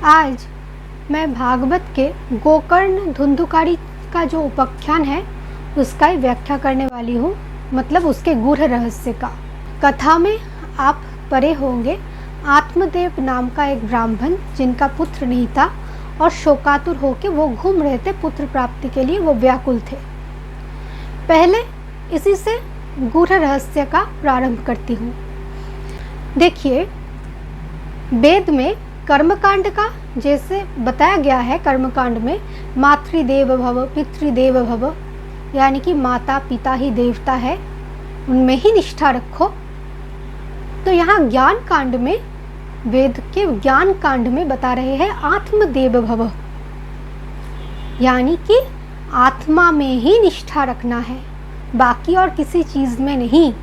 आज मैं भागवत के गोकर्ण धुंधुकारी का जो उपाख्यान है उसका ही व्याख्या करने वाली हूँ, मतलब उसके गूढ़ रहस्य का। कथा में आप पढ़े होंगे आत्मदेव नाम का एक ब्राह्मण जिनका पुत्र नहीं था और शोकातुर होकर वो घूम रहे थे पुत्र प्राप्ति के लिए, वो व्याकुल थे। पहले इसी से गूढ़ रहस्य का प्रारंभ करती हूँ। देखिए, वेद में कर्मकांड का जैसे बताया गया है, कर्मकांड में मातृदेव भव पितृदेव भव, यानी कि माता पिता ही देवता है, उनमें ही निष्ठा रखो। तो यहाँ ज्ञान कांड में, वेद के ज्ञान कांड में बता रहे हैं आत्मदेव भव, यानी कि आत्मा में ही निष्ठा रखना है, बाकी और किसी चीज में नहीं।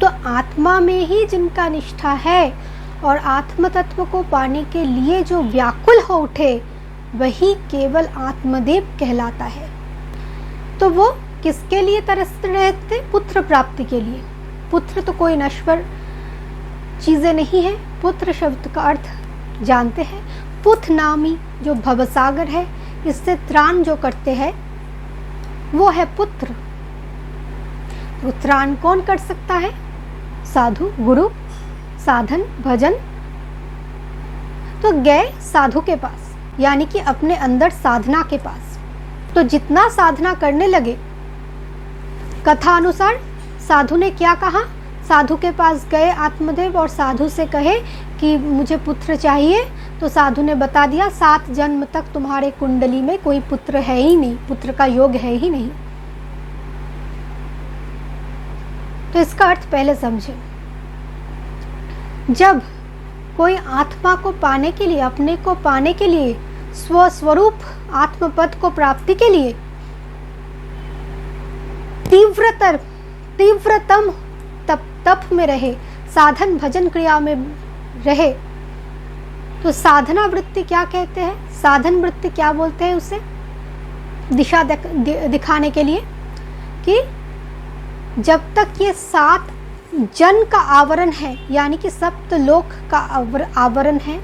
तो आत्मा में ही जिनका निष्ठा है और आत्म तत्व को पाने के लिए जो व्याकुल हो उठे, वही केवल आत्मदेव कहलाता है। तो वो किसके लिए तरस रहे थे? पुत्र प्राप्ति के लिए। पुत्र तो कोई नश्वर चीजें नहीं है। पुत्र शब्द का अर्थ जानते हैं, पुथ नामी जो भवसागर है, इससे त्राण जो करते हैं वो है पुत्र। तो त्राण कौन कर सकता है? साधु, गुरु, साधन, भजन। तो गए साधु के पास, यानी कि अपने अंदर साधना के पास। तो जितना साधना करने लगे, कथा अनुसार साधु ने क्या कहा? साधु के पास गए आत्मदेव और साधु से कहे कि मुझे पुत्र चाहिए। तो साधु ने बता दिया 7 जन्म तक तुम्हारे कुंडली में कोई पुत्र है ही नहीं, पुत्र का योग है ही नहीं। तो इसका अर्थ पहले समझे। जब कोई आत्मा को पाने के लिए, अपने को पाने के लिए, स्वस्वरूप आत्मपद को प्राप्ति के लिए तीव्रतम तप में रहे, साधन भजन क्रिया में रहे, तो साधना वृत्ति क्या कहते हैं? साधन वृत्ति क्या बोलते हैं उसे? दिशा दिखाने के लिए कि जब तक ये 7 जन का आवरण है, यानी कि सप्त लोक का आवरण है,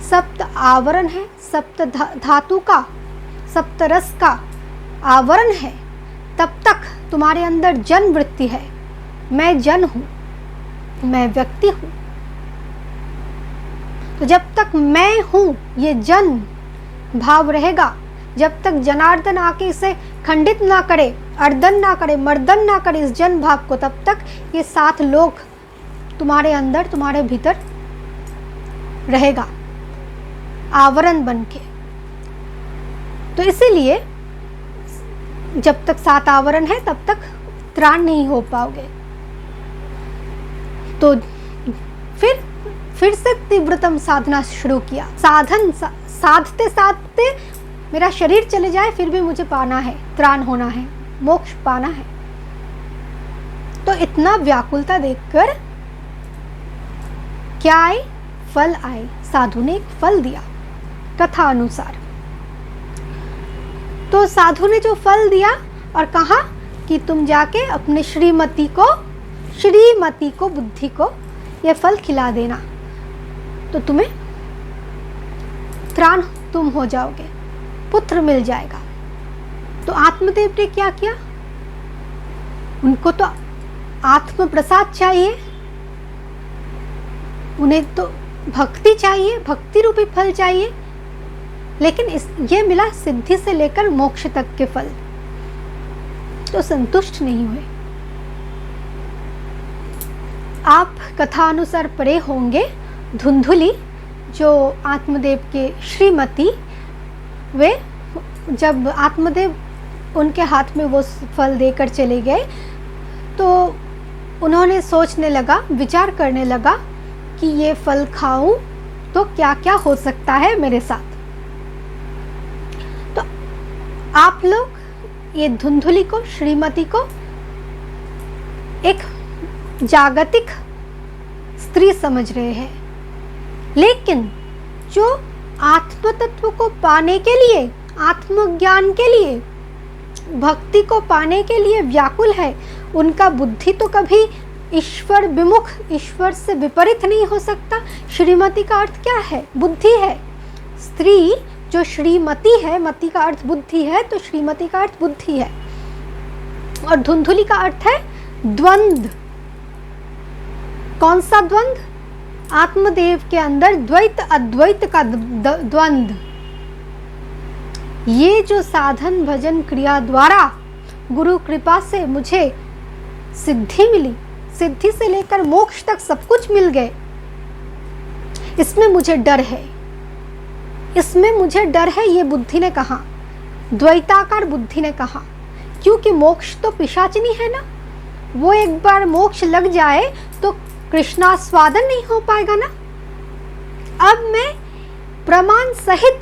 सप्त आवरण है, सप्त धातु का, सप्त रस का आवरण है, तब तक तुम्हारे अंदर जन वृत्ति है। मैं जन हूँ, मैं व्यक्ति हूँ। तो जब तक मैं हूँ ये जन भाव रहेगा, जब तक जनार्दन आके इसे खंडित ना करे, अर्दन ना करे, मर्दन ना करे इस जन भाव को, तब तक ये 7 लोक तुम्हारे अंदर, तुम्हारे भीतर रहेगा आवरण बन के। तो इसीलिए जब तक 7 आवरण है तब तक त्राण नहीं हो पाओगे। तो फिर से तीव्रतम साधना शुरू किया। साधते साधते मेरा शरीर चले जाए फिर भी मुझे पाना है, त्राण होना है, मोक्ष पाना है। तो इतना व्याकुलता देखकर क्या आए? फल आए। साधु ने एक फल दिया कथा अनुसार। तो साधु ने जो फल दिया और कहा कि तुम जाके अपने श्रीमती को बुद्धि को यह फल खिला देना, तो तुम्हें त्राण, तुम हो जाओगे, पुत्र मिल जाएगा। तो आत्मदेव ने क्या किया? उनको तो आत्म प्रसाद चाहिए, उन्हें तो भक्ति चाहिए, भक्ति रूपी फल चाहिए, लेकिन ये मिला सिद्धि से लेकर मोक्ष तक के फल, तो संतुष्ट नहीं हुए। आप कथा अनुसार पढ़े होंगे धुंधुली जो आत्मदेव के श्रीमती, वे जब आत्मदेव उनके हाथ में वो फल देकर चले गए तो उन्होंने सोचने लगा, विचार करने लगा कि ये फल खाऊं तो क्या क्या हो सकता है मेरे साथ। तो आप लोग ये धुंधुली को, श्रीमती को एक जागतिक स्त्री समझ रहे हैं, लेकिन जो आत्म तत्व को पाने के लिए, आत्मज्ञान के लिए, भक्ति को पाने के लिए व्याकुल है, उनका बुद्धि तो कभी ईश्वर विमुख, ईश्वर से विपरीत नहीं हो सकता। श्रीमती का अर्थ क्या है? बुद्धि है, स्त्री जो श्रीमती है, मति का अर्थ बुद्धि है, तो श्रीमती का अर्थ बुद्धि है, और धुंधुली का अर्थ है द्वंद्व। कौन सा द्वंद्व? आत्मदेव के अंदर द्वैत अद्वैत का द्वंद्व। ये जो साधन भजन क्रिया द्वारा गुरु कृपा से मुझे सिद्धि मिली, सिद्धि से लेकर मोक्ष तक सब कुछ मिल गए, इसमें मुझे डर है, इसमें मुझे डर है, ये बुद्धि ने कहा, द्वैताकार बुद्धि ने कहा। क्योंकि मोक्ष तो पिशाचिनी है ना, वो एक बार मोक्ष लग जाए तो कृष्णास्वादन नहीं हो पाएगा ना। अब मैं प्रमाण सहित,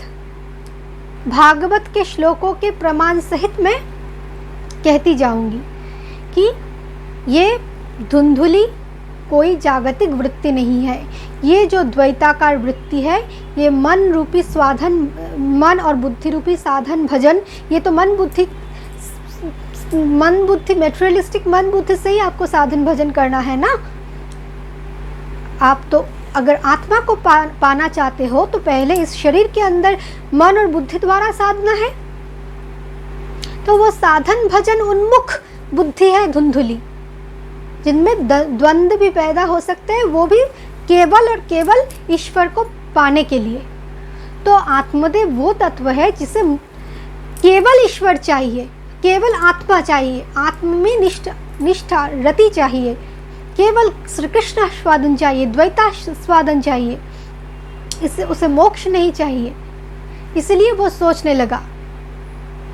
भागवत के श्लोकों के प्रमाण सहित मैं कहती जाऊंगी कि ये धुंधुली कोई जागतिक वृत्ति नहीं है। ये जो द्वैताकार वृत्ति है, ये मन रूपी साधन, मन और बुद्धि रूपी साधन भजन, ये तो मन बुद्धि मेटेरियलिस्टिक मन बुद्धि से ही आपको साधन भजन करना है ना। आप तो अगर आत्मा को पाना चाहते हो तो पहले इस शरीर के अंदर मन और बुद्धि द्वारा साधना है। तो वो साधन भजन उन्मुख बुद्धि है धुंधुली, जिनमें द्वंद्व भी पैदा हो सकते हैं, वो भी केवल और केवल ईश्वर को पाने के लिए। तो आत्मदेव वो तत्व है जिसे केवल ईश्वर चाहिए, केवल आत्मा चाहिए, आत्मा में निष्ठा रति चाहिए, केवल श्री कृष्ण स्वादन चाहिए, द्वैता स्वादन चाहिए, इससे उसे मोक्ष नहीं चाहिए। इसलिए वो सोचने लगा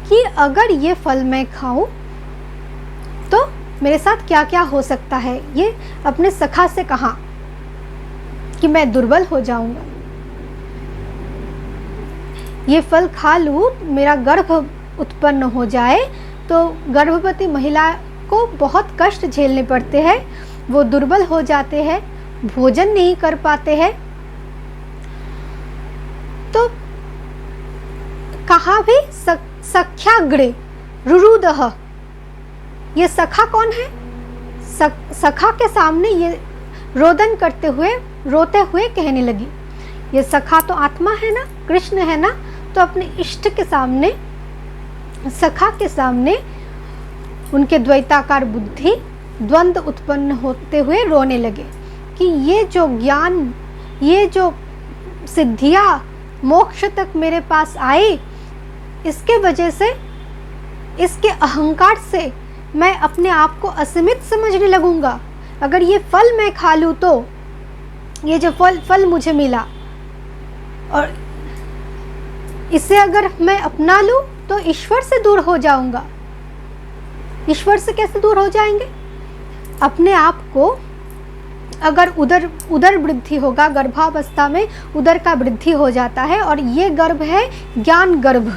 कि अगर ये फल मैं खाऊं तो मेरे साथ क्या क्या हो सकता है। ये अपने सखा से कहा कि मैं दुर्बल हो जाऊंगा, ये फल खा लूं, मेरा गर्भ उत्पन्न हो जाए तो गर्भवती महिला को बहुत कष्ट झेलने पड़ते हैं, वो दुर्बल हो जाते हैं, भोजन नहीं कर पाते हैं। तो कहा भी सख्याग्रे रुरुदह, ये सखा कौन है? सखा के सामने ये रोदन करते हुए, रोते हुए कहने लगी, ये सखा तो आत्मा है ना, कृष्ण है ना। तो अपने इष्ट के सामने, सखा के सामने उनके द्वैताकार बुद्धि द्वंद्व उत्पन्न होते हुए रोने लगे कि ये जो ज्ञान, ये जो सिद्धियां मोक्ष तक मेरे पास आई, इसके वजह से, इसके अहंकार से मैं अपने आप को असीमित समझने लगूंगा। अगर ये फल मैं खा लूँ तो ये जो फल मुझे मिला, और इसे अगर मैं अपना लूँ तो ईश्वर से दूर हो जाऊंगा। ईश्वर से कैसे दूर हो जाएंगे? अपने आप को अगर उदर वृद्धि होगा, गर्भावस्था में उदर का वृद्धि हो जाता है, और ये गर्भ है ज्ञान गर्भ।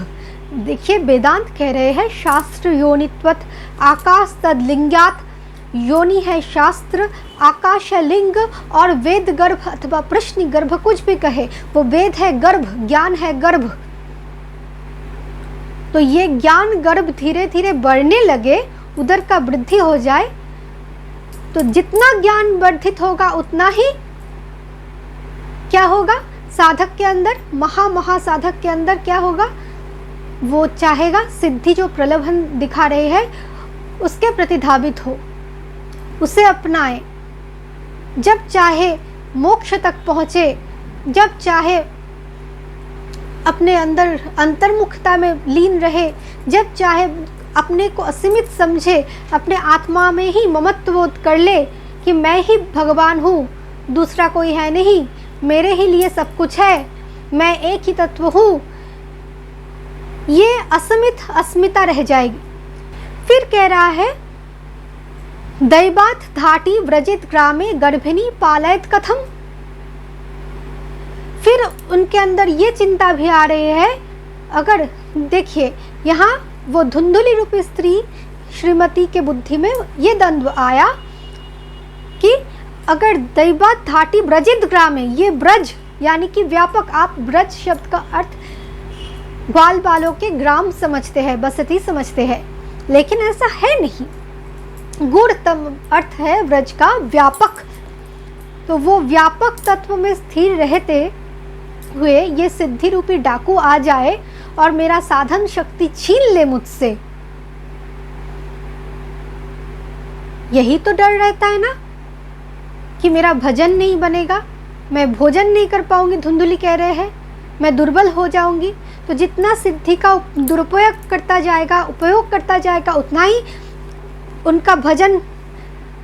देखिए वेदांत कह रहे हैं शास्त्र योनित्वत आकाश तदलिंगात, योनि है शास्त्र, आकाश है लिंग, और वेद गर्भ अथवा प्रश्न गर्भ कुछ भी कहे, वो वेद है गर्भ, ज्ञान है गर्भ। तो ये ज्ञान गर्भ धीरे धीरे बढ़ने लगे, उदर का वृद्धि हो जाए, तो जितना ज्ञान वर्धित होगा उतना ही क्या होगा साधक के अंदर, महासाधक के अंदर क्या होगा, वो चाहेगा सिद्धि जो प्रलोभन दिखा रहे हैं उसके प्रति धावित हो, उसे अपनाए, जब चाहे मोक्ष तक पहुँचे, जब चाहे अपने अंदर अंतर्मुखता में लीन रहे, जब चाहे अपने को असीमित समझे, अपने आत्मा में ही ममत्वबोध कर ले कि मैं ही भगवान हूँ, दूसरा कोई है नहीं, मेरे ही लिए सब कुछ है, मैं एक ही तत्व हूँ, ये असमित अस्मिता रह जाएगी। फिर कह रहा है दैवात धाटी व्रजित ग्रामे गर्भिणी पालयत कथम। फिर उनके अंदर ये चिंता भी आ रही है, अगर देखिए यहाँ वो धुंधुली रूपी स्त्री श्रीमती के बुद्धि में ये द्वंद्व आया कि अगर दैवात धाटी व्रजित ग्रामे, ये ब्रज यानी कि व्यापक, आप ब्रज शब्द का अर्थ ग्वाल बालों के ग्राम समझते हैं, बसती समझते हैं, लेकिन ऐसा है नहीं। गूढ़तम अर्थ है ब्रज का व्यापक। तो वो व्यापक तत्व में स्थिर रहते हुए ये सिद्धि रूपी डाकू आ जाए और मेरा साधन शक्ति छीन ले मुझसे, यही तो डर रहता है ना कि मेरा भजन नहीं बनेगा, मैं भोजन नहीं कर पाऊंगी। धुंधुली कह रहे हैं मैं दुर्बल हो जाऊंगी। तो जितना सिद्धि का दुरुपयोग करता जाएगा, उपयोग करता जाएगा, उतना ही उनका भजन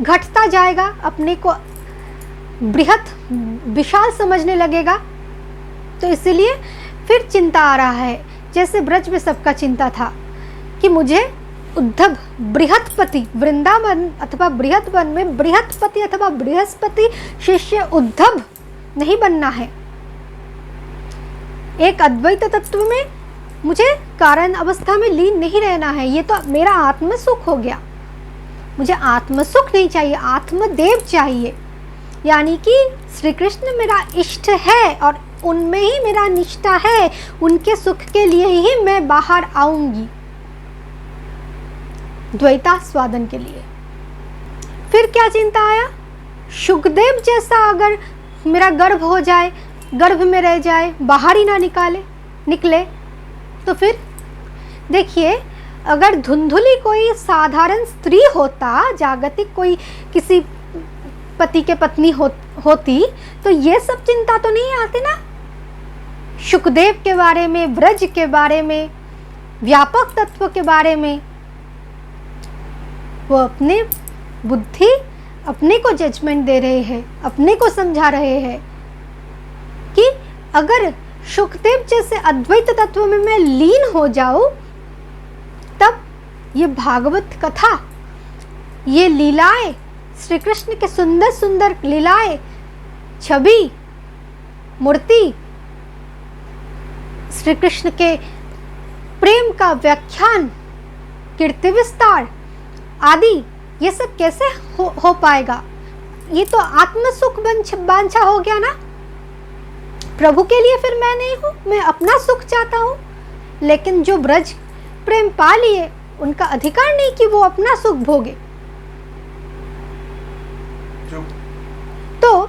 घटता जाएगा, अपने को बृहत विशाल समझने लगेगा। तो इसलिए फिर चिंता आ रहा है, जैसे ब्रज में सबका चिंता था कि मुझे उद्धव बृहस्पति, वृंदावन अथवा बृहस्पति में बृहस्पति अथवा बृहस्पति शिष्य उद्धव नहीं बनना है। एक अद्वैत तत्व में मुझे कारण अवस्था में लीन नहीं रहना है। ये तो मेरा आत्म सुख हो गया, मुझे आत्म सुख नहीं चाहिए, आत्मदेव चाहिए। यानी कि श्री कृष्ण मेरा इष्ट है और उनमें ही मेरा निष्ठा है, उनके सुख के लिए ही मैं बाहर आऊंगी द्वैतास्वादन के लिए। फिर क्या चिंता आया, शुकदेव जैसा अगर मेरा गर्भ हो जाए, गर्भ में रह जाए, बाहर ही ना निकले तो फिर देखिए, अगर धुंधुली कोई साधारण स्त्री होता, जागतिक कोई किसी पति के पत्नी होती तो ये सब चिंता तो नहीं आती ना। शुकदेव के बारे में, व्रज के बारे में, व्यापक तत्व के बारे में वो अपने बुद्धि, अपने को जजमेंट दे रहे हैं, अपने को समझा रहे हैं कि अगर शुकदेव जैसे अद्वैत तत्व में मैं लीन हो जाऊं, तब ये भागवत कथा, ये लीलाएं, श्री कृष्ण के सुंदर सुंदर लीलाएं, छवि, मूर्ति, श्री कृष्ण के प्रेम का व्याख्यान, कीर्ति विस्तार आदि, ये सब कैसे हो पाएगा। ये तो आत्म सुख वांछा हो गया ना। प्रभु के लिए फिर मैं नहीं हूं, मैं अपना सुख चाहता हूं। लेकिन जो ब्रज प्रेम पा लिए, उनका अधिकार नहीं कि वो अपना सुख भोगे। तो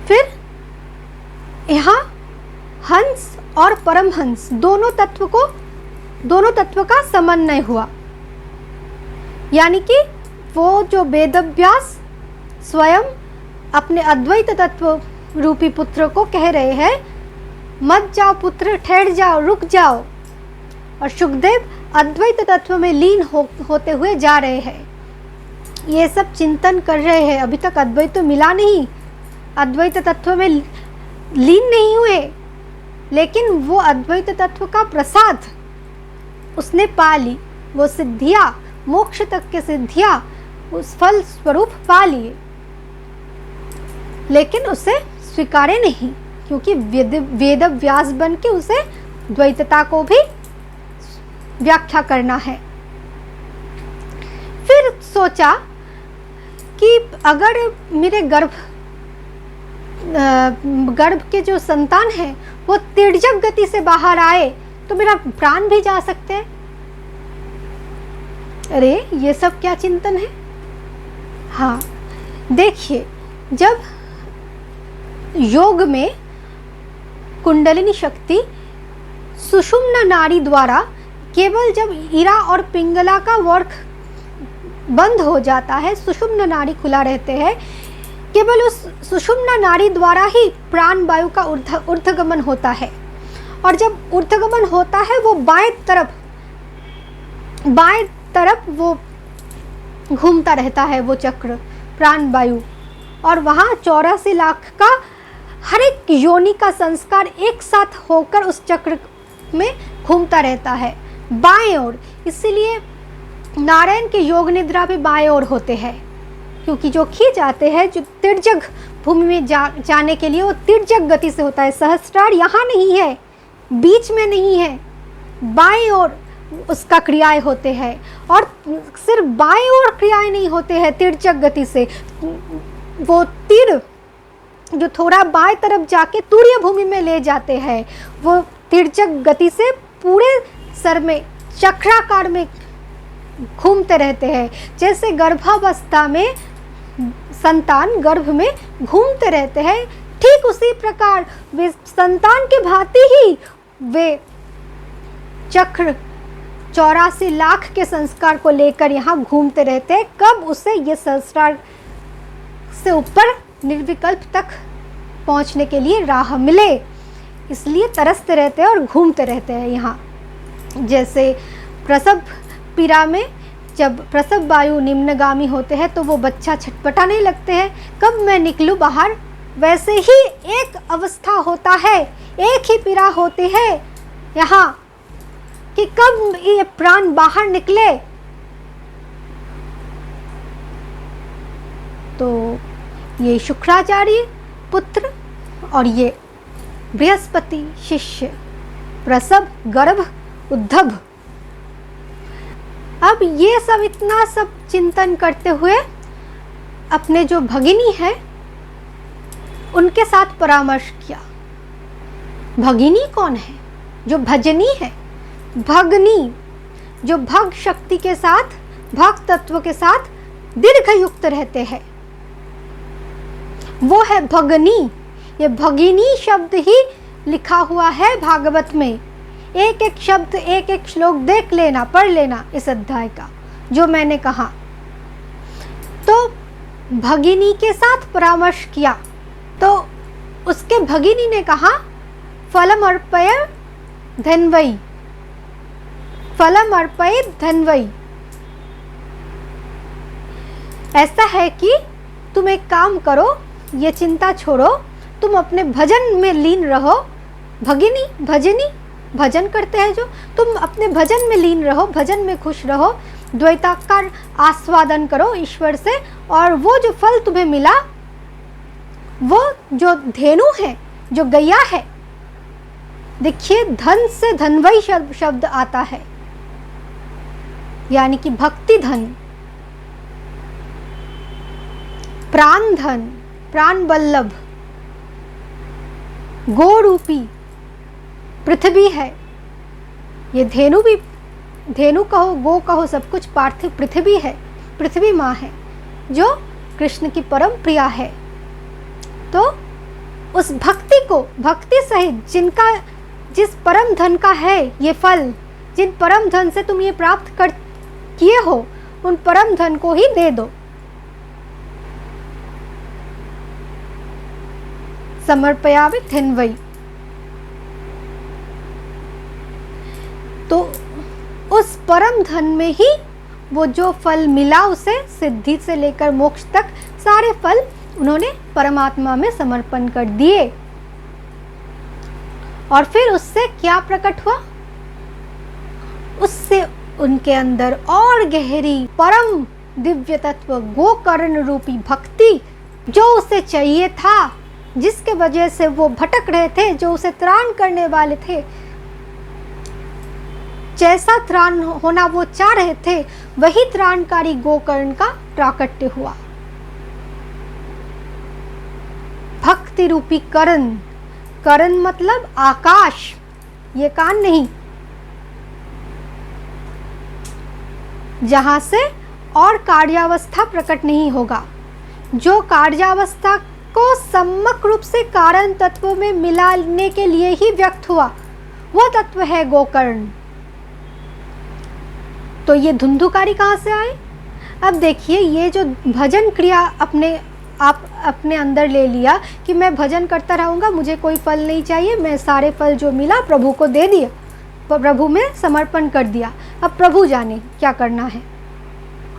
फिर यहाँ हंस और परमहंस दोनों तत्व का समन्वय हुआ। यानी कि वो जो वेदव्यास स्वयं अपने अद्वैत तत्व रूपी पुत्र को कह रहे हैं, मत जाओ पुत्र, ठहर जाओ, रुक जाओ, और शुकदेव अद्वैत तत्व में लीन होते हुए जा रहे हैं। ये सब चिंतन कर रहे हैं, अभी तक अद्वैत तो मिला नहीं, अद्वैत तत्व में लीन नहीं हुए, लेकिन वो अद्वैत तत्व का प्रसाद उसने पा ली, वो सिद्धियां, मोक्ष तक के सिद्धियां उस फल स्वरूप पा लिए, लेकिन उसे स्वीकारे नहीं, क्योंकि वेद व्यास बन के उसे द्वैतता को भी व्याख्या करना है। फिर सोचा कि अगर मेरे गर्भ के जो संतान है वो तिर्यक गति से बाहर आए तो मेरा प्राण भी जा सकते हैं। अरे ये सब क्या चिंतन है। हाँ देखिए, जब योग में कुंडलिनी शक्ति सुषुम्ना नाड़ी द्वारा, केवल जब ईरा और पिंगला का वर्क बंद हो जाता है, सुषुम्ना नाड़ी खुला रहते हैं, केवल उस सुषुम्ना नाड़ी द्वारा ही प्राण वायु का ऊर्ध्वगमन होता है। और जब ऊर्ध्वगमन होता है वो बाएं तरफ वो घूमता रहता है, वो चक्र प्राण वायु, और वहाँ 84 लाख का हर एक योनि का संस्कार एक साथ होकर उस चक्र में घूमता रहता है बाएं ओर। इसीलिए नारायण के योग निद्रा भी बाएं ओर होते हैं, क्योंकि जो खींच आते हैं, जो तिर्यक भूमि में जाने के लिए, वो तिर्यक गति से होता है। सहस्त्रार यहाँ नहीं है, बीच में नहीं है, बाएं ओर उसका क्रियाएं होते हैं। और सिर्फ बाएं ओर क्रियाएं नहीं होते हैं तिर्यक गति से, वो तीर जो थोड़ा बाएं तरफ जाके तूर्य भूमि में ले जाते हैं, वो तिर्यक गति से पूरे सर में चक्राकार में घूमते रहते हैं। जैसे गर्भावस्था में संतान गर्भ में घूमते रहते हैं ठीक उसी प्रकार वे संतान के भांति ही वे चक्र 84 लाख के संस्कार को लेकर यहाँ घूमते रहते हैं। कब उसे ये संस्कार से ऊपर निर्विकल्प तक पहुँचने के लिए राह मिले, इसलिए तरसते रहते हैं और घूमते रहते हैं यहाँ। जैसे प्रसव पीड़ा में जब प्रसव वायु निम्नगामी होते हैं तो वो बच्चा छटपटाने लगते हैं, कब मैं निकलूँ बाहर। वैसे ही एक अवस्था होता है, एक ही पीड़ा होती है यहाँ कि कब ये प्राण बाहर निकले। तो ये शुक्राचार्य पुत्र और ये बृहस्पति शिष्य, प्रसव, गर्भ, उद्धव, अब ये सब इतना सब चिंतन करते हुए अपने जो भगिनी है उनके साथ परामर्श किया। भगिनी कौन है? जो भजनी है, भगनी, जो भग शक्ति के साथ, भग तत्व के साथ दीर्घ युक्त रहते हैं, वो है भगनी। ये भगिनी शब्द ही लिखा हुआ है भागवत में। एक एक शब्द, एक एक श्लोक देख लेना, पढ़ लेना इस अध्याय का जो मैंने कहा। तो भगिनी के साथ परामर्श किया तो उसके भगिनी ने कहा फलम अर्पय धन्वई, फलम अर्पय धन्वई। ऐसा है कि तुम एक काम करो, ये चिंता छोड़ो, तुम अपने भजन में लीन रहो। भगिनी, भजनी, भजन करते हैं जो, तुम अपने भजन में लीन रहो, भजन में खुश रहो, द्वैताकार आस्वादन करो ईश्वर से। और वो जो फल तुम्हें मिला, वो जो धेनु है, जो गैया है, देखिए धन से धनवई शब्द आता है, यानी कि भक्ति धन, प्राण धन, प्राण बल्लभ, गो रूपी पृथ्वी है। ये धेनु भी, धेनु कहो, गो कहो, सब कुछ पार्थिव पृथ्वी है, पृथ्वी माँ है जो कृष्ण की परम प्रिया है। तो उस भक्ति को, भक्ति सहित जिनका, जिस परम धन का है ये फल, जिन परम धन से तुम ये प्राप्त कर किए हो, उन परम धन को ही दे दो। समर्पयामि धन्वई। तो उस परम धन में ही वो जो फल मिला उसे, सिद्धि से लेकर मोक्ष तक सारे फल उन्होंने परमात्मा में समर्पण कर दिए। और फिर उससे क्या प्रकट हुआ? उससे उनके अंदर और गहरी परम दिव्य तत्व गोकर्ण रूपी भक्ति, जो उसे चाहिए था, जिसके वजह से वो भटक रहे थे, जो उसे त्राण करने वाले थे, जैसा त्राण होना वो चाह रहे थे, वही त्राणकारी गोकर्ण का प्राकट्य हुआ। भक्ति रूपी कर्ण, कर्ण मतलब आकाश, ये कान नहीं, जहां से और कार्यावस्था प्रकट नहीं होगा, जो कार्यावस्था को सम्यक रूप से कारण तत्व में मिलाने के लिए ही व्यक्त हुआ, वो तत्व है गोकर्ण। तो ये धुंधुकारी कहाँ से आए? अब देखिए, ये जो भजन क्रिया आप अपने अंदर ले लिया कि मैं भजन करता रहूँगा, मुझे कोई फल नहीं चाहिए, मैं सारे फल जो मिला प्रभु को दे दिया, प्रभु में समर्पण कर दिया, अब प्रभु जाने क्या करना है,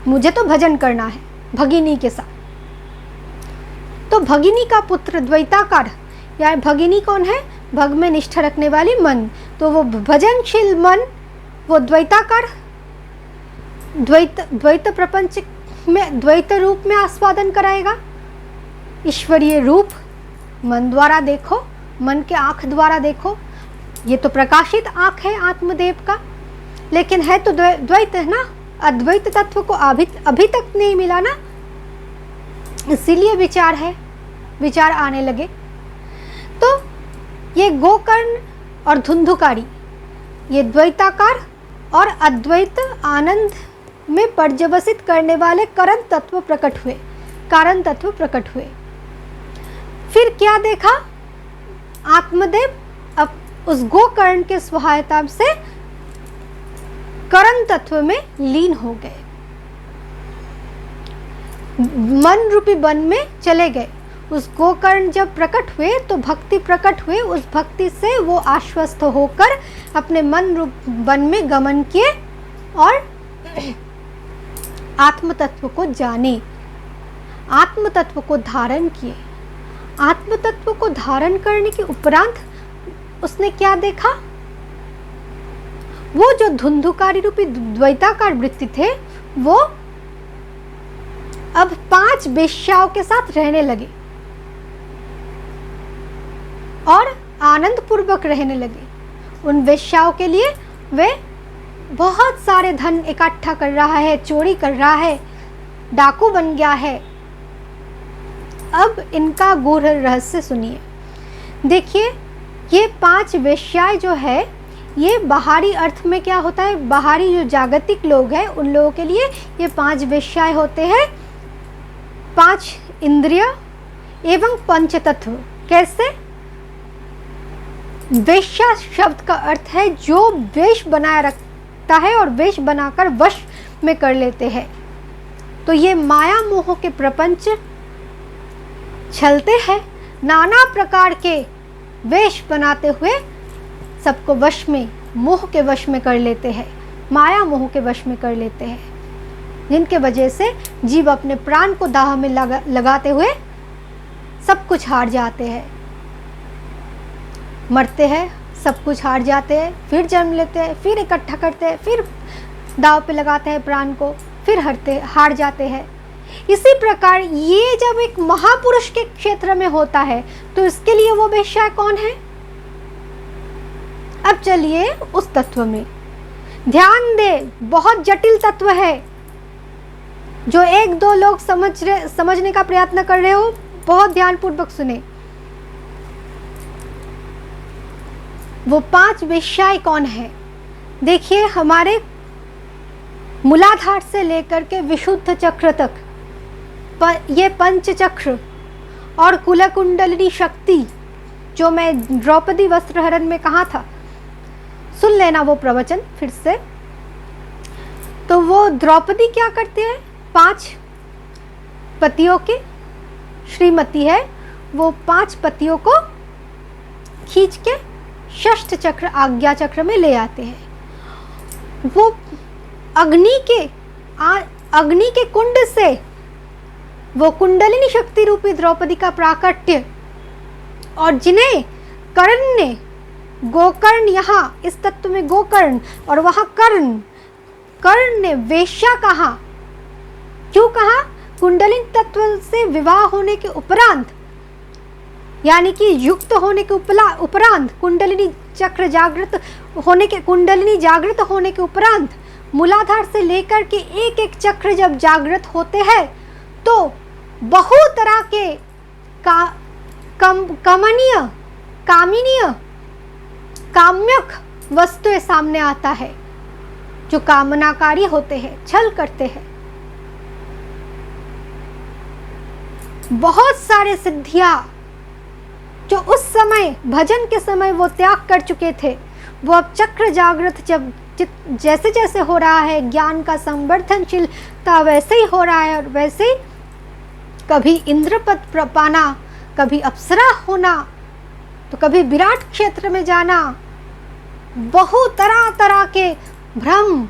मुझे तो भजन करना है भगिनी के साथ। तो भगिनी का पुत्र द्वैताकार, या भगिनी कौन है? भग में निष्ठा रखने वाली मन। तो वो भजनशील मन, वो द्वैताकार, द्वैत प्रपंच में द्वैत रूप में आस्वादन कराएगा। ईश्वरीय रूप मन द्वारा देखो, मन के आँख द्वारा देखो। ये तो प्रकाशित आँख है आत्मदेव का, लेकिन है तो द्वैत है ना, अद्वैत तत्व को अभी तक नहीं मिला ना, इसीलिए विचार आने लगे। तो ये गोकर्ण और धुंधुकारी, ये द्वैताकार और अद्वैत आनंद में पर्यवसित करने वाले कारण तत्व प्रकट हुए। फिर क्या देखा, आत्मदेव अब उस गोकर्ण के सहायता से कर्ण तत्व में लीन हो गए, मन रूपी वन में चले गए। उस गोकर्ण जब प्रकट हुए तो भक्ति प्रकट हुए, उस भक्ति से वो आश्वस्त होकर अपने मन रूप वन में गमन किए और आत्म तत्व को जाने, आत्म तत्व को धारण किए। आत्म तत्व को धारण करने के उपरांत उसने क्या देखा, वो जो धुंधुकारी रूपी द्वैताकार वृत्ति थे वो अब 5 वेश्याओं के साथ रहने लगे और आनंद पूर्वक रहने लगे। उन वेश्याओं के लिए वे बहुत सारे धन इकट्ठा कर रहा है, चोरी कर रहा है, डाकू बन गया है। अब इनका गूढ़ रहस्य सुनिए। देखिए, ये 5 वेश्याएं जो है, ये बाहरी अर्थ में क्या होता है, बाहरी जो जागतिक लोग हैं उन लोगों के लिए ये 5 वेश्याएं होते हैं, 5 इंद्रिय एवं पंच तत्व। कैसे? वेश्या शब्द का अर्थ है जो वेश बनाए रखता है और वेश बनाकर वश में कर लेते हैं। तो ये माया मोह के प्रपंच चलते हैं, नाना प्रकार के वेश बनाते हुए सबको वश में, मोह के वश में कर लेते हैं, माया मोह के वश में कर लेते हैं, जिनके वजह से जीव अपने प्राण को दाह में लगाते हुए सब कुछ हार जाते हैं, मरते हैं, सब कुछ हार जाते हैं, फिर जन्म लेते हैं, फिर इकट्ठा करते हैं, फिर दाव पे लगाते हैं प्राण को, फिर हार जाते हैं। इसी प्रकार ये जब एक महापुरुष के क्षेत्र में होता है तो इसके लिए वो वेश्या कौन है? अब चलिए उस तत्व में ध्यान दे, बहुत जटिल तत्व है। जो 1-2 लोग समझने का प्रयत्न कर रहे हो, बहुत ध्यानपूर्वक सुने। वो 5 वेश्याएं कौन है? देखिए, हमारे मूलाधार से लेकर के विशुद्ध चक्र तक ये पंच चक्र और कुलकुंडलिनी शक्ति, जो मैं द्रौपदी वस्त्रहरण में कहा था, सुन लेना वो प्रवचन फिर से। तो वो द्रौपदी क्या करती है, 5 पतियों की श्रीमती है, वो 5 पतियों को खींच के षष्ठ चक्र आज्ञा चक्र में ले आते हैं। वो अग्नि के कुंड से वो कुंडलिनी शक्ति रूपी द्रौपदी का प्राकट्य, और जिन्हें कर्ण ने, गोकर्ण, यहाँ इस तत्व में गोकर्ण और वहाँ कर्ण ने वेश्या कहा। क्यों कहा? कुंडलिनी तत्व से विवाह होने के उपरांत, यानी कि युक्त होने के उपरांत, कुंडलिनी जागृत होने के उपरांत मूलाधार से लेकर के एक चक्र जब जागृत होते हैं तो बहुत तरह के काम्यक वस्तुएं सामने आता है, जो कामनाकारी होते हैं, छल करते हैं। बहुत सारे सिद्धियां जो उस समय भजन के समय वो त्याग कर चुके थे, वो अब चक्र जागृत जब जैसे जैसे हो रहा है, ज्ञान का संवर्धनशीलता वैसे ही हो रहा है, और वैसे ही कभी इंद्रपद पाना, कभी अप्सरा होना, तो कभी विराट क्षेत्र में जाना, बहुत तरह के भ्रम,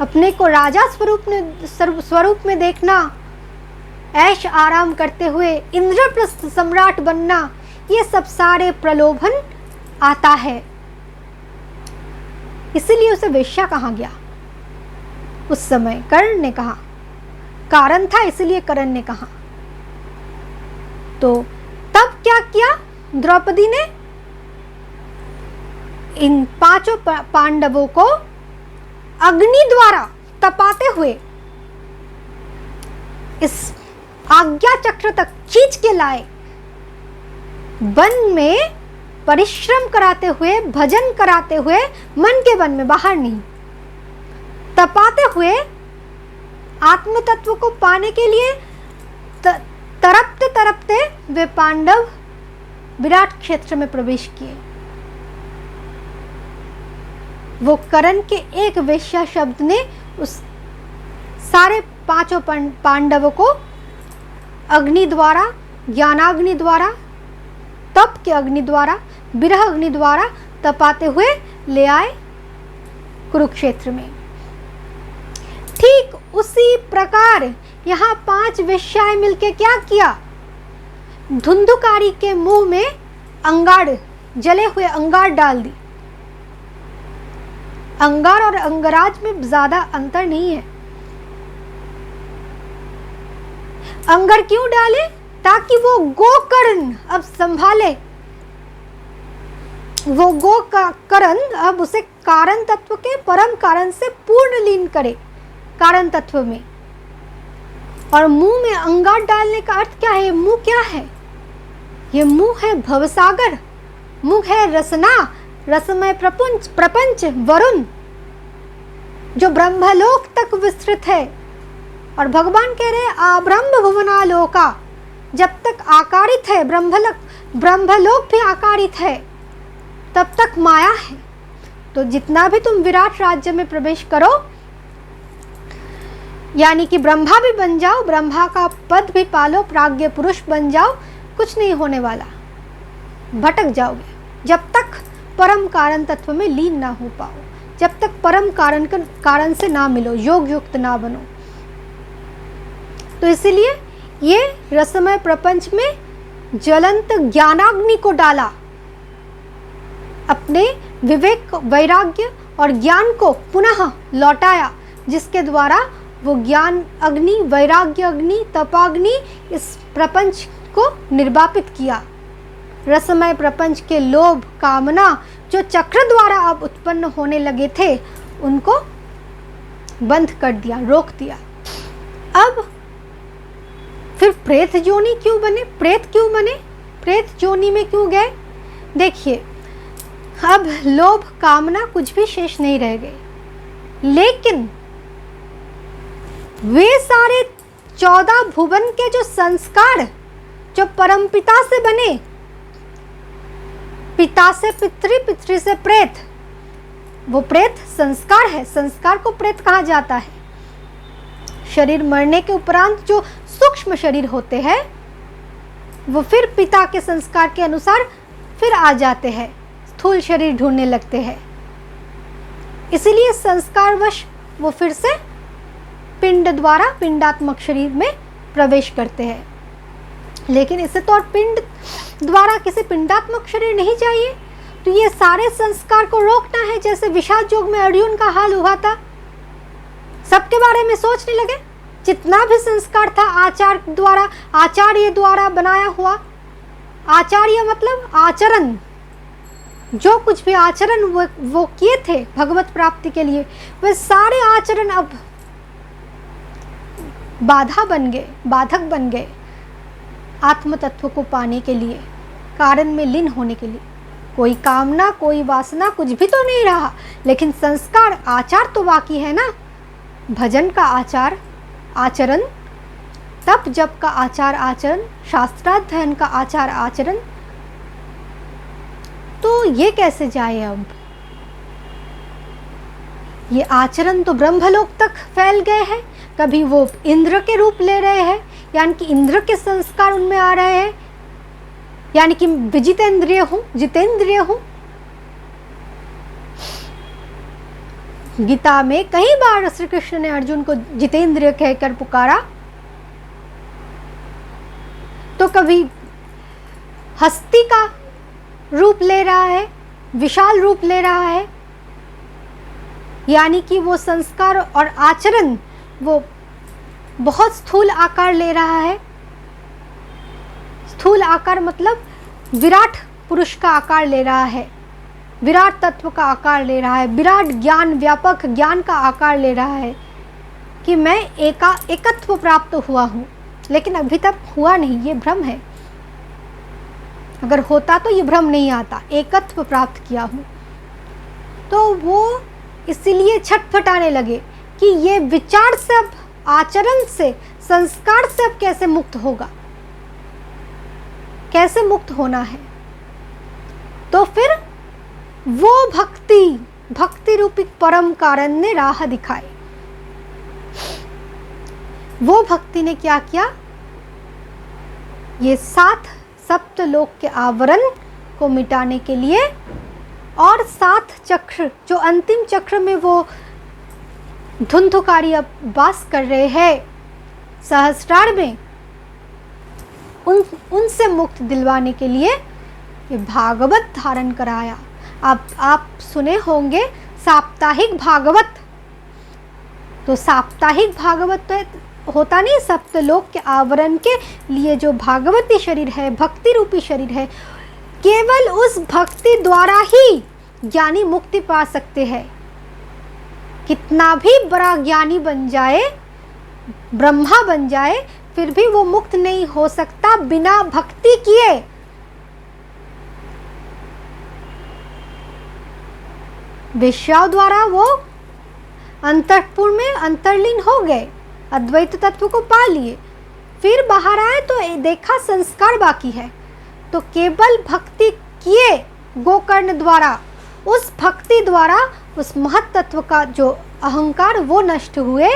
अपने को राजा स्वरूप में देखना, ऐश आराम करते हुए इंद्रप्रस्थ सम्राट बनना, ये सब सारे प्रलोभन आता है। इसीलिए उसे वेश्या कहा गया। उस समय कर्ण ने कहा, कारण था इसलिए कर्ण ने कहा। तो तब क्या किया द्रौपदी ने? इन 5 पांडवों को अग्नि द्वारा तपाते हुए इस आज्ञा चक्र तक खींच के लाए, वन में परिश्रम कराते हुए, भजन कराते हुए, मन के वन में, बाहर नहीं, तपाते हुए आत्म तत्व को पाने के लिए तरपते तरपते वे पांडव विराट क्षेत्र में प्रवेश किए। वो कर्ण के एक वेश्या शब्द ने उस सारे पांचों पांडवों को अग्नि द्वारा, ज्ञानाग्नि द्वारा, तप के अग्नि द्वारा, विरह अग्नि द्वारा तपाते हुए ले आए कुरुक्षेत्र में। ठीक उसी प्रकार यहाँ 5 वेश्याएं मिलके क्या किया, धुंधुकारी के मुंह में अंगार, जले हुए अंगार डाल दी। अंगार और अंगराज में ज्यादा अंतर नहीं है। अंगार क्यों डाले, ताकि वो गोकर्ण अब संभाले। वो गोकर्ण अब उसे कारण तत्व के परम कारण से पूर्ण लीन करे, कारण तत्व में। और मुंह में अंगार डालने का अर्थ क्या है, मुंह क्या है, ये मुंह है भवसागर, मुंह है रसना, रसमय प्रपंच वरुण, जो ब्रह्मलोक तक विस्तृत है। और भगवान कह रहे आब्रह्म भुवनालोका, जब तक आकारित है ब्रह्मलोक भी आकारित है, तब तक माया है। तो जितना भी तुम विराट राज्य में प्रवेश करो, यानी कि ब्रह्मा भी बन जाओ, ब्रह्मा का पद भी पालो, प्राज्ञ पुरुष बन जाओ, कुछ नहीं होने वाला, भटक जाओगे जब तक परम कारण तत्व में लीन ना हो पाओ, जब तक परम कारण से ना मिलो, योग युक्त ना बनो। तो इसलिए ये रसमय प्रपंच में ज्वलंत ज्ञानाग्नि को डाला, अपने विवेक, वैराग्य और ज्ञान को पुनः लौटाया, जिसके द्वारा वो ज्ञान अग्नि, वैराग्य अग्नि, तपाग्नि इस प्रपंच को निर्वापित किया। रसमय प्रपंच के लोभ, कामना जो चक्र द्वारा अब उत्पन्न होने लगे थे, उनको बंद कर दिया, रोक दिया। अब फिर प्रेत योनि क्यों बने, प्रेत क्यों बने, प्रेत योनि में क्यों गए? देखिए, अब लोभ, कामना कुछ भी शेष नहीं रह गए, लेकिन वे सारे 14 भुवन के जो संस्कार, जो परमपिता से बने, पिता से पितृ, पितृ से प्रेत, वो प्रेत संस्कार है। संस्कार को प्रेत कहा जाता है। शरीर मरने के उपरांत जो सूक्ष्म शरीर होते हैं, वो फिर पिता के संस्कार के अनुसार फिर आ जाते हैं, स्थूल शरीर ढूंढने लगते हैं। इसलिए संस्कारवश वो फिर से पिंड द्वारा पिंडात्मक शरीर में प्रवेश करते हैं। लेकिन इससे तो और पिंड द्वारा किसी पिंडात्मक शरीर नहीं चाहिए। तो ये सारे संस्कार को रोकना है, जैसे विषाद योग में अर्जुन का हाल हुआ था। सबके बारे में सोचने लगे, जितना भी संस्कार था आचार्य द्वारा बनाया हुआ, आचार्य मतलब आचरण, जो कुछ भी आचरण वो किए थे भगवत प्राप्ति के लिए, वे सारे आचरण अब बाधक बन गए आत्म तत्व को पाने के लिए, कारण में लीन होने के लिए। कोई कामना, कोई वासना कुछ भी तो नहीं रहा, लेकिन संस्कार, आचार तो बाकी है ना। भजन का आचार आचरण, तप जप का आचार आचरण, शास्त्राध्ययन का आचार आचरण, तो ये कैसे जाए? अब ये आचरण तो ब्रह्मलोक तक फैल गए हैं। कभी वो इंद्र के रूप ले रहे हैं, यानी कि इंद्र के संस्कार उनमें आ रहे हैं, यानी कि विजितेंद्रिय हूं, जितेंद्रिय हूं। गीता में कई बार श्री कृष्ण ने अर्जुन को जितेंद्रिय कहकर पुकारा। तो कभी हस्ती का रूप ले रहा है, विशाल रूप ले रहा है, यानी कि वो संस्कार और आचरण वो बहुत स्थूल आकार ले रहा है। स्थूल आकार मतलब विराट पुरुष का आकार ले रहा है, विराट तत्व का आकार ले रहा है, विराट ज्ञान, व्यापक ज्ञान का आकार ले रहा है कि मैं एकत्व प्राप्त हुआ हूँ। लेकिन अभी तक हुआ नहीं, ये भ्रम है। अगर होता तो ये भ्रम नहीं आता, एकत्व प्राप्त किया हूँ। तो वो इसीलिए छटपटाने लगे कि ये विचार से अब, आचरण से, संस्कार से अब कैसे मुक्त होगा। कैसे मुक्त होना है, तो फिर वो भक्ति रूपी परम कारण ने राह दिखाई। वो भक्ति ने क्या किया, ये 7 सप्तलोक के आवरण को मिटाने के लिए और 7 चक्र, जो अंतिम चक्र में वो धुंधुकारी अब वास कर रहे हैं सहस्त्रार में, उनसे मुक्त दिलवाने के लिए ये भागवत धारण कराया। आप सुने होंगे साप्ताहिक भागवत, तो साप्ताहिक भागवत तो होता नहीं, सप्तलोक के आवरण के लिए जो भागवती शरीर है, भक्ति रूपी शरीर है, केवल उस भक्ति द्वारा ही ज्ञानी मुक्ति पा सकते हैं। कितना भी बड़ा ज्ञानी बन जाए, ब्रह्मा बन जाए, फिर भी वो मुक्त नहीं हो सकता बिना भक्ति किए। विषयों द्वारा वो अंतःपुर में अंतर्लीन हो गए, अद्वैत तत्व को पा लिए, फिर बाहर आए तो देखा संस्कार बाकी है, तो केवल भक्ति किए गोकर्ण द्वारा, उस भक्ति द्वारा उस महत तत्व का जो अहंकार वो नष्ट हुए,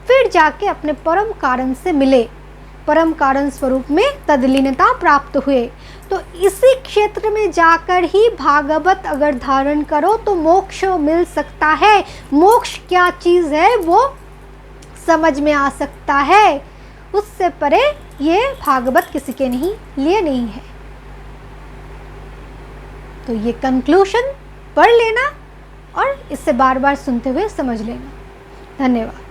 फिर जाके अपने परम कारण से मिले, परम कारण स्वरूप में तदलीनता प्राप्त हुए। तो इसी क्षेत्र में जाकर ही भागवत अगर धारण करो तो मोक्ष मिल सकता है। मोक्ष क्या चीज़ है वो समझ में आ सकता है, उससे परे ये भागवत किसी के लिए नहीं है। तो ये कंक्लूजन पढ़ लेना और इसे बार बार सुनते हुए समझ लेना। धन्यवाद।